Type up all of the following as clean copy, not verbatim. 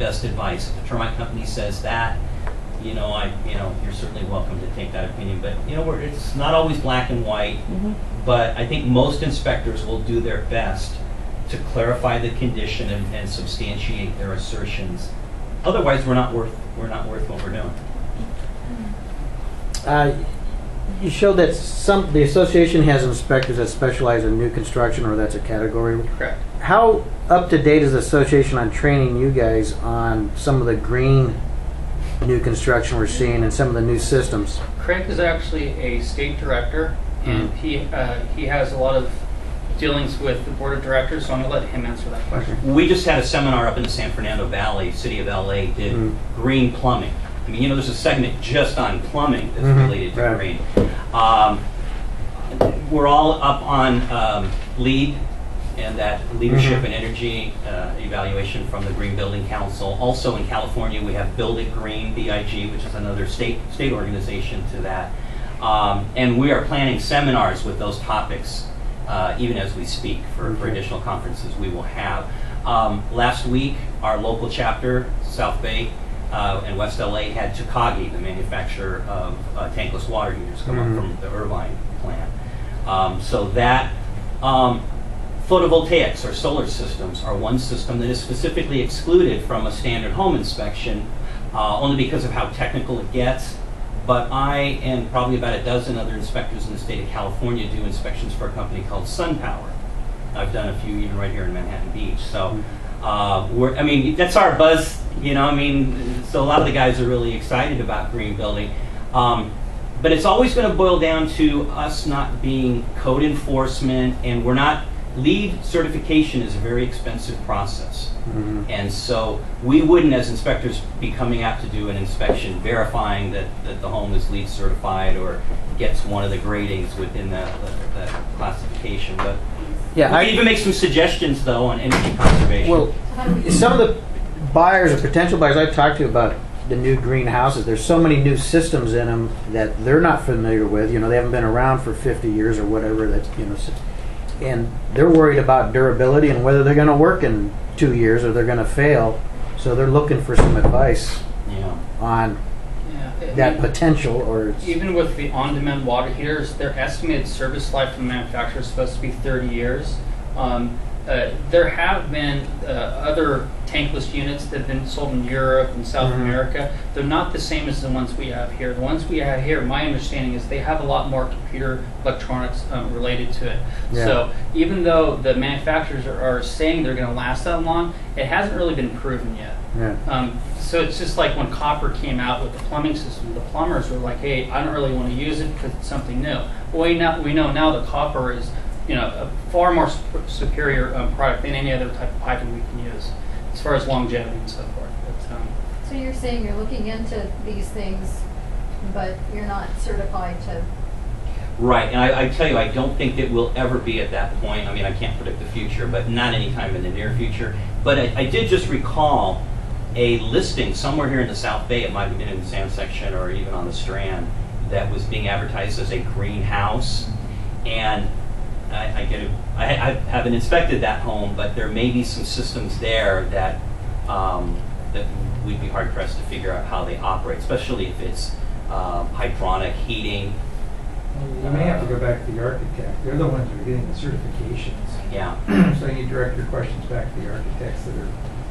best advice. If the termite company says that, you're certainly welcome to take that opinion. But it's not always black and white. But I think most inspectors will do their best to clarify the condition and substantiate their assertions. Otherwise, we're not worth what we're doing. You showed that the association has inspectors that specialize in new construction, or that's a category. Correct. How up to date is the association on training you guys on some of the green new construction we're seeing and some of the new systems? Craig is actually a state director, and he has a lot of dealings with the board of directors, so I'm going to let him answer that question. We just had a seminar up in the San Fernando Valley. City of LA did green plumbing. I mean, there's a segment just on plumbing that's related to green. We're all up on LEED and that leadership and energy evaluation from the Green Building Council. Also in California, we have Build It Green, BIG, which is another state organization to that. And we are planning seminars with those topics even as we speak for additional conferences we will have. Last week, our local chapter, South Bay and West LA, had Takagi, the manufacturer of tankless water heaters, come up from the Irvine plant. So that photovoltaics or solar systems are one system that is specifically excluded from a standard home inspection only because of how technical it gets. But I and probably about a dozen other inspectors in the state of California do inspections for a company called SunPower. I've done a few even right here in Manhattan Beach. So that's our buzz, so a lot of the guys are really excited about green building. But it's always going to boil down to us not being code enforcement, and LEED certification is a very expensive process. And so we wouldn't, as inspectors, be coming out to do an inspection verifying that the home is LEED certified or gets one of the gradings within that classification. But we can even make some suggestions, though, on energy conservation. Well, some of the buyers or potential buyers I've talked to about the new greenhouses, there's so many new systems in them that they're not familiar with. They haven't been around for 50 years or whatever. And they're worried about durability and whether they're going to work in 2 years or they're going to fail. So they're looking for some advice on that potential. Or even with the on-demand water heaters, their estimated service life from the manufacturer is supposed to be 30 years. There have been other tankless units that have been sold in Europe and South America. They're not the same as the ones we have here. The ones we have here, my understanding is they have a lot more computer electronics related to it. So even though the manufacturers are saying they're going to last that long, it hasn't really been proven yet. So it's just like when copper came out with the plumbing system, the plumbers were like, hey, I don't really want to use it because it's something new. Well, we know now that copper is a far more superior product than any other type of piping we can use as far as longevity and so forth. So you're saying you're looking into these things, but you're not certified to... Right, and I tell you, I don't think that we'll ever be at that point. I mean, I can't predict the future, but not anytime in the near future. But I did just recall a listing somewhere here in the South Bay, it might have been in the Sand section or even on the Strand, that was being advertised as a greenhouse. And I haven't inspected that home, but there may be some systems there that that we'd be hard pressed to figure out how they operate, especially if it's hydronic heating. You may have to go back to the architect. They're the ones that are getting the certifications. Yeah. So you direct your questions back to the architects that are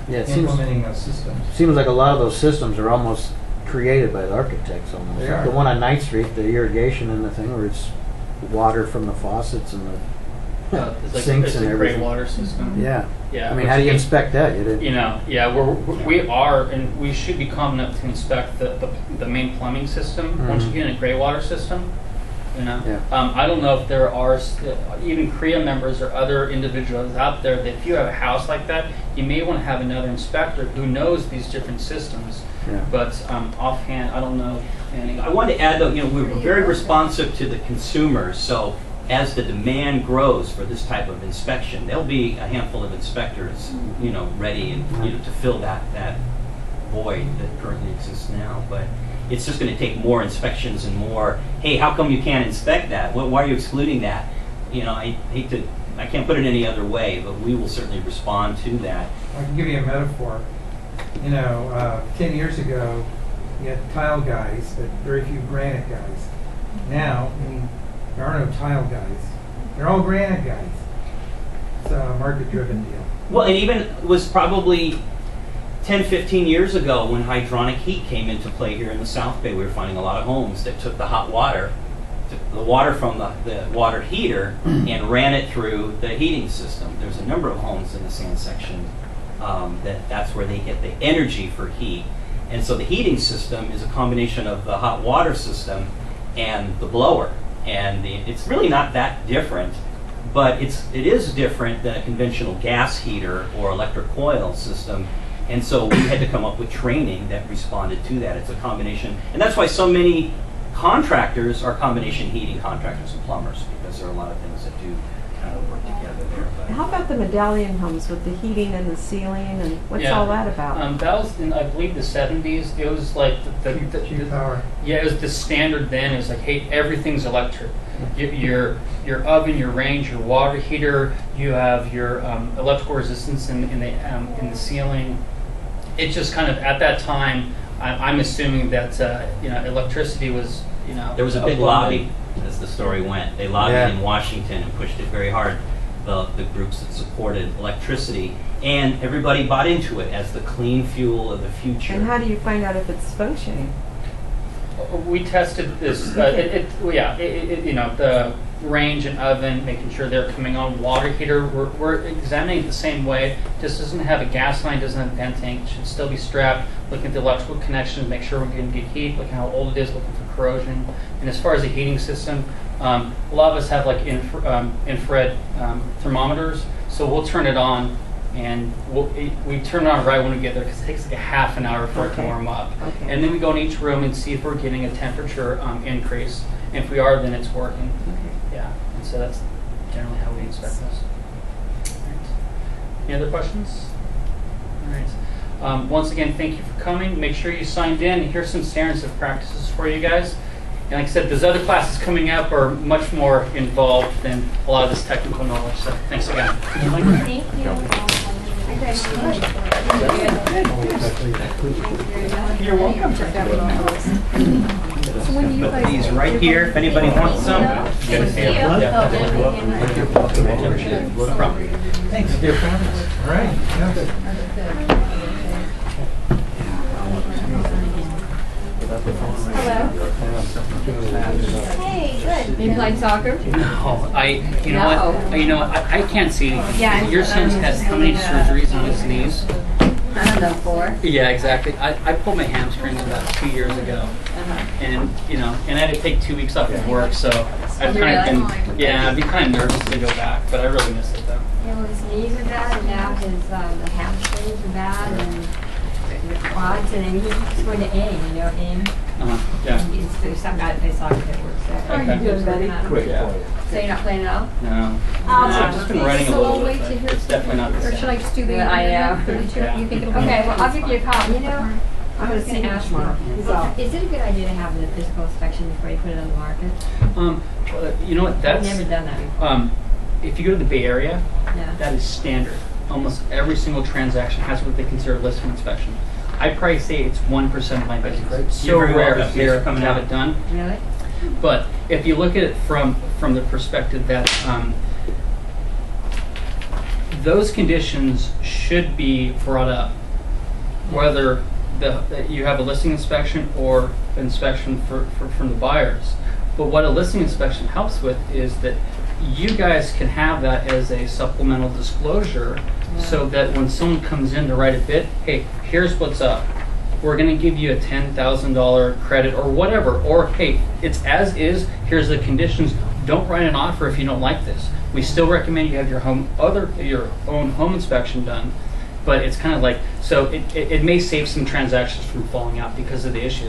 it implementing those systems. Seems like a lot of those systems are almost created by the architects almost. They are. The one on 9th Street, the irrigation and the thing where it's water from the faucets and the it's sinks and a everything. gray water system. Yeah. Yeah. I mean, how do you inspect that? We are, and we should be common enough to inspect the main plumbing system. Once you get in a gray water system, I don't know if there are even CREA members or other individuals out there that if you have a house like that, you may want to have another inspector who knows these different systems. Yeah. But offhand, I don't know. I wanted to add, though, we're very responsive to the consumers. So as the demand grows for this type of inspection, there'll be a handful of inspectors, ready and to fill that void that currently exists now. But it's just going to take more inspections and more. Hey, how come you can't inspect that? Why are you excluding that? I can't put it any other way, but we will certainly respond to that. I can give you a metaphor. 10 years ago, you had tile guys, but very few granite guys. Now, there are no tile guys. They're all granite guys. It's a market-driven deal. Well, it even was probably 10, 15 years ago when hydronic heat came into play here in the South Bay. We were finding a lot of homes that took the hot water, took the water from the water heater and ran it through the heating system. There's a number of homes in the sand section that's where they get the energy for heat. And so the heating system is a combination of the hot water system and the blower. And it's really not that different, but it is different than a conventional gas heater or electric coil system. And so we had to come up with training that responded to that. It's a combination. And that's why so many contractors are combination heating contractors and plumbers, because there are a lot of things that do kind of work together there. But How about the medallion homes with the heating and the ceiling, and what's Yeah. all that about? That was in, I believe, the 70s. It was like Cheap power. yeah, it was the standard then. It was like, hey, everything's electric. Your oven, your range, your water heater. You have your electrical resistance in the ceiling. It just kind of at that time. I'm assuming that electricity was there was a big abundant. lobby, as the story went. They lobbied Yeah. in Washington and pushed it very hard, the groups that supported electricity. And everybody bought into it as the clean fuel of the future. And how do you find out if it's functioning? We tested this. The range and oven, making sure they're coming on. Water heater, we're examining it the same way. This doesn't have a gas line, doesn't have a vent tank. It should still be strapped. Looking at the electrical connections, make sure we're going to get heat. Looking how old it is, looking for corrosion. And as far as the heating system, a lot of us have like infrared thermometers, so we'll turn it on. And we turn it on right when we get there because it takes like a half an hour for it to Okay. warm up. Okay. And then we go in each room and see if we're getting a temperature increase. And if we are, then it's working. Okay. Yeah. And so that's generally how we inspect this. All right. Any other questions? All right. Once again, thank you for coming. Make sure you signed in. Here's some standards of practices for you guys. And like I said, those other classes coming up are much more involved than a lot of this technical knowledge. So thanks again. Thank you. You're welcome. So when do you guys? These right here, if anybody wants some. Thank you. No problem. Thanks. All right. Yeah. Hey, good. You playing soccer? No, you know No. what? You know what? I can't see anything. Yeah, Your son's had how many surgeries on his knees? I don't know, 4. Yeah, exactly. I pulled my hamstring about 2 years ago, and and I had to take 2 weeks off of work, so I've kind of been, I'd be kind of nervous to go back, but I really miss it though. Yeah, well, his knees are bad, and now his the hamstrings are bad, and the quads, and then he's going to AIM, AIM. Yeah. There's some guy that plays soccer that works there. How are you doing, buddy? Quick. Yeah. So you're not playing at all? No. Oh, I've just been writing a So little I'll bit. wait to but hear It's definitely not the Or same. should I just do the? Yeah, I know. You think it'll be? Okay, well, I'll give you a call. I'm going to see him ask tomorrow. you, is it a good idea to have the physical inspection before you put it on the market? You know what? I've That's never done that before. if you go to the Bay Area, Yeah. that is standard. Almost every single transaction has what they consider a listing inspection. I'd probably say it's 1% of my business. So You're very rare welcome. here Thanks for coming to have out. it done. Really? But if you look at it from the perspective that those conditions should be brought up, whether that you have a listing inspection or inspection from the buyers. But what a listing inspection helps with is that you guys can have that as a supplemental disclosure, so that when someone comes in to write a bid, hey, here's what's up. We're going to give you a $10,000 credit or whatever. Or, hey, it's as is. Here's the conditions. Don't write an offer if you don't like this. We still recommend you have your own home inspection done. But it's kind of like, so it may save some transactions from falling out because of the issue.